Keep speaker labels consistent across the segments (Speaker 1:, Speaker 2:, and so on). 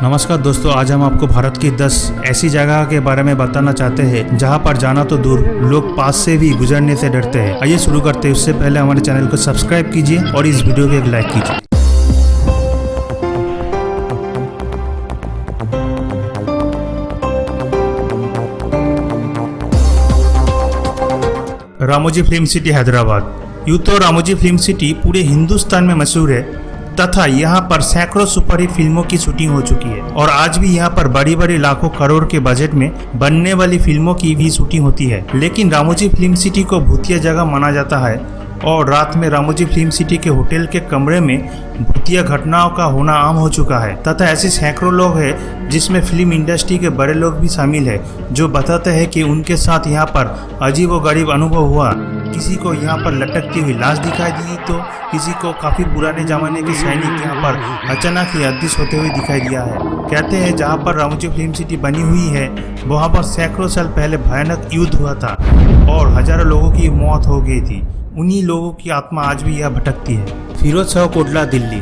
Speaker 1: नमस्कार दोस्तों, आज हम आपको भारत की 10 ऐसी जगह के बारे में बताना चाहते हैं जहां पर जाना तो दूर, लोग पास से भी गुजरने से डरते हैं। आइए शुरू करते हैं। उससे पहले हमारे चैनल को सब्सक्राइब कीजिए और इस वीडियो को एक लाइक कीजिए। Ramoji film city Hyderabad. यूँ तो रामोजी फिल्म सिटी पूरे हिंदुस्तान में मशहूर है तथा यहाँ पर सैकड़ों सुपरहिट फिल्मों की शूटिंग हो चुकी है और आज भी यहाँ पर बड़ी बड़ी लाखों करोड़ के बजट में बनने वाली फिल्मों की भी शूटिंग होती है। लेकिन रामोजी फिल्म सिटी को भूतिया जगह माना जाता है और रात में रामोजी फिल्म सिटी के होटल के कमरे में भूतिया घटनाओं का होना आम हो चुका है तथा ऐसे सैकड़ों लोग हैं जिसमें फिल्म इंडस्ट्री के बड़े लोग भी शामिल है जो बताते हैं कि उनके साथ यहाँ पर अजीब व गरीब अनुभव हुआ। किसी को यहाँ पर लटकती हुई लाश दिखाई दी तो किसी को काफी पुराने जमाने के सैनिक यहाँ पर अचानक ही अदृश्य होते हुए दिखाई दिया है। कहते हैं जहाँ पर रामोजी फिल्म सिटी बनी हुई है वहाँ पर सैकड़ों साल पहले भयानक युद्ध हुआ था और हजारों लोगों की मौत हो गई थी। उन्हीं लोगों की आत्मा आज भी यह भटकती है। फिरोज शाह कोटला, दिल्ली।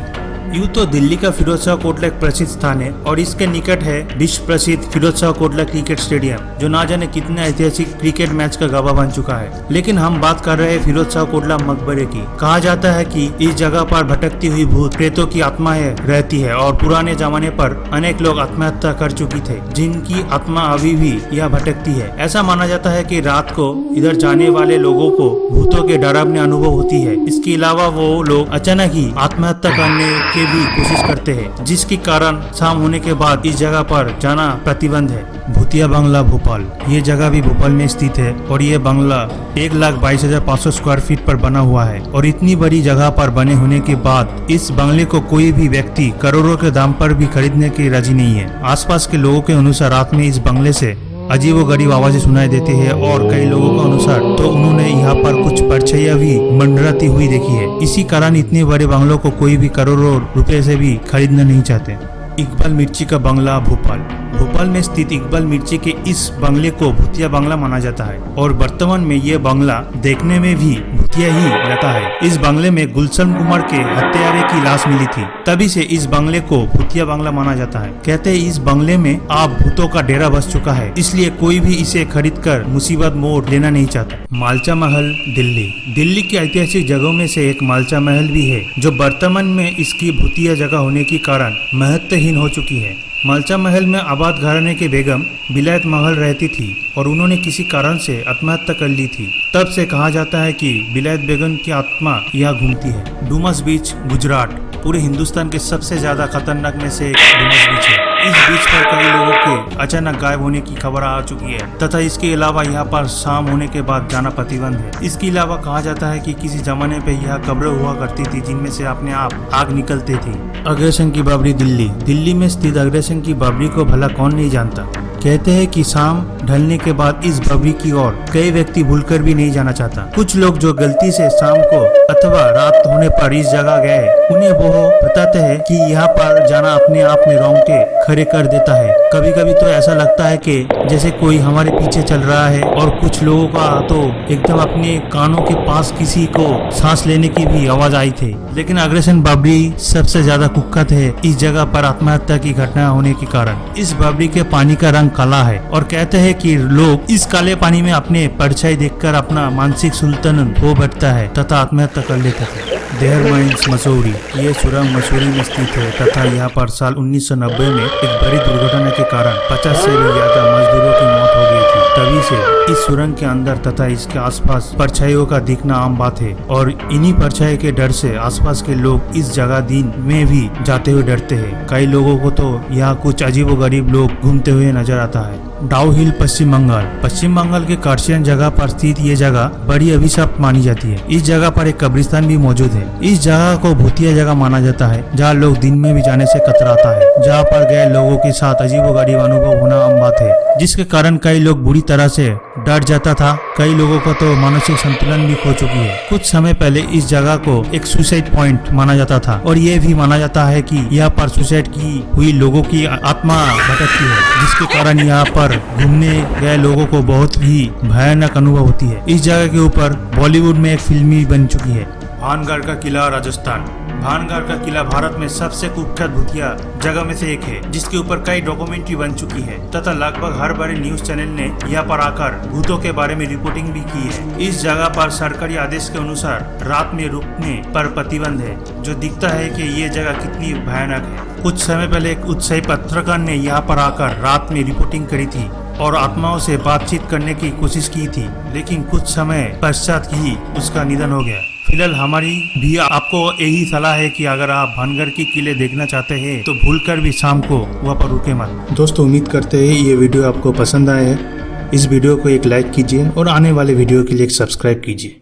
Speaker 1: यूँ तो दिल्ली का फिरोज शाह कोटला एक प्रसिद्ध स्थान है और इसके निकट है विश्व प्रसिद्ध फिरोज शाह कोटला क्रिकेट स्टेडियम जो ना जाने कितने ऐतिहासिक क्रिकेट मैच का गवाह बन चुका है। लेकिन हम बात कर रहे हैं फिरोज शाह कोटला मकबरे की। कहा जाता है कि इस जगह पर भटकती हुई भूत प्रेतों की आत्माएं रहती है और पुराने जमाने पर अनेक लोग आत्महत्या कर चुकी थे जिनकी आत्मा अभी भी यह भटकती है। ऐसा माना जाता है कि रात को इधर जाने वाले लोगों को भूतों के डरावने अनुभव होती है। इसके अलावा वो लोग अचानक ही आत्महत्या करने के भी कोशिश करते हैं जिसके कारण शाम होने के बाद इस जगह पर जाना प्रतिबंध है। भूतिया बंगला, भोपाल। ये जगह भी भोपाल में स्थित है और ये बंगला 1,22,500 स्क्वायर फीट पर बना हुआ है और इतनी बड़ी जगह पर बने होने के बाद इस बंगले को कोई भी व्यक्ति करोड़ों के दाम पर भी खरीदने की राजी नहीं है। आसपास के लोगों के अनुसार रात में इस बंगले से अजीब व गरीब आवाजें सुनाई देती है और कई लोगों के अनुसार तो उन्होंने यहाँ पर कुछ परछाइयां भी मंडराती हुई देखी है। इसी कारण इतने बड़े बंगलों को कोई भी करोड़ों रुपए से भी खरीदना नहीं चाहते। इकबाल मिर्ची का बंगला, भोपाल। भोपाल में स्थित इकबाल मिर्ची के इस बंगले को भूतिया बंगला माना जाता है और वर्तमान में ये बंगला देखने में भी भूतिया ही लगता है। इस बंगले में गुलशन कुमार के हत्यारे की लाश मिली थी, तभी से इस बंगले को भूतिया बंगला माना जाता है। कहते हैं इस बंगले में अब भूतों का डेरा बस चुका है, इसलिए कोई भी इसे खरीदकर मुसीबत मोड़ लेना नहीं चाहता। मालचा महल, दिल्ली। दिल्ली की ऐतिहासिक जगहों में से एक मालचा महल भी है जो वर्तमान में इसकी भूतिया जगह होने के कारण महत्वहीन हो चुकी है। मालचा महल में आबाद घराने के बेगम विलायत महल रहती थी और उन्होंने किसी कारण से आत्महत्या कर ली थी। तब से कहा जाता है कि विलायत बेगम की आत्मा यहाँ घूमती है। डुमस बीच, गुजरात। पूरे हिंदुस्तान के सबसे ज्यादा खतरनाक में से एक डुमस बीच है। इस बीच पर कई लोगों के अचानक गायब होने की खबर आ चुकी है तथा इसके अलावा यहाँ पर शाम होने के बाद जाना प्रतिबंध है। इसके अलावा कहा जाता है कि किसी जमाने पे यह कब्र हुआ करती थी जिनमें से अपने आप आग निकलती थी। अग्रसेन की बाबरी, दिल्ली। दिल्ली में स्थित अग्रसेन की बाबरी को भला कौन नहीं जानता। कहते हैं कि शाम ढलने के बाद इस बाबरी की ओर कई व्यक्ति भूलकर भी नहीं जाना चाहता। कुछ लोग जो गलती से शाम को अथवा रात होने पर इस जगह गए उन्हें वो बताते हैं कि यहाँ पर जाना अपने आप में रोंगटे खड़े कर देता है। कभी कभी तो ऐसा लगता है कि जैसे कोई हमारे पीछे चल रहा है और कुछ लोगों का तो एकदम अपने कानों के पास किसी को सांस लेने की भी आवाज आई थी। लेकिन अग्रसेन बाबरी सबसे ज्यादा कुख्यात है इस जगह पर आत्महत्या की घटना होने के कारण। इस बाबरी के पानी का रंग काला है और कहते हैं कि लोग इस काले पानी में अपने परछाई देखकर अपना मानसिक सुल्तान खो बैठता है तथा आत्महत्या कर लेता है। There mines, Mussoorie. ये सुरंग मसूरी में स्थित है तथा यहाँ पर साल 1990 में एक बड़ी दुर्घटना के कारण 50 से भी ज्यादा मजदूरों की मौत हो गई थी। तभी से इस सुरंग के अंदर तथा इसके आसपास परछाइयों का दिखना आम बात है और इन्हीं परछाई के डर से आसपास के लोग इस जगह दिन में भी जाते हुए डरते हैं। कई लोगों को तो यहाँ कुछ अजीबोगरीब लोग घूमते हुए नजर आता है। डाउ हिल, पश्चिम बंगाल। पश्चिम बंगाल के कार्शियन जगह पर स्थित ये जगह बड़ी अभिशाप मानी जाती है। इस जगह पर एक कब्रिस्तान भी मौजूद है। इस जगह को भूतिया जगह माना जाता है जहाँ लोग दिन में भी जाने से कतराता है। जहाँ पर गए लोगों के साथ अजीबोगरीब अनुभव होना आम बात है जिसके कारण कई लोग बुरी तरह से डर जाता था। कई लोगों का तो मानसिक संतुलन भी खो चुकी है। कुछ समय पहले इस जगह को एक सुसाइड पॉइंट माना जाता था और ये भी माना जाता है कि यहाँ पर सुसाइड की हुई लोगों की आत्मा भटकती है जिसके कारण यहाँ पर घूमने गए लोगों को बहुत ही भयानक अनुभव होती है। इस जगह के ऊपर बॉलीवुड में एक फिल्म बन चुकी है। भानगढ़ का किला, राजस्थान। भानगढ़ का किला भारत में सबसे कुख्यात भूतिया जगह में से एक है, जिसके ऊपर कई डॉक्यूमेंट्री बन चुकी है तथा लगभग हर बड़े न्यूज चैनल ने यहाँ पर आकर भूतों के बारे में रिपोर्टिंग भी की है। इस जगह पर सरकारी आदेश के अनुसार रात में रुकने पर प्रतिबंध है, जो दिखता है कि ये जगह कितनी भयानक है। कुछ समय पहले एक उत्साही पत्रकार ने यहाँ पर आकर रात में रिपोर्टिंग करी थी और आत्माओं से बातचीत करने की कोशिश की थी, लेकिन कुछ समय पश्चात ही उसका निधन हो गया। फिलहाल हमारी भी आपको यही सलाह है कि अगर आप भानगढ़ के किले देखना चाहते हैं तो भूलकर भी शाम को वहाँ पर रुके मत। दोस्तों, उम्मीद करते हैं ये वीडियो आपको पसंद आया है। इस वीडियो को एक लाइक कीजिए और आने वाले वीडियो के लिए एक सब्सक्राइब कीजिए।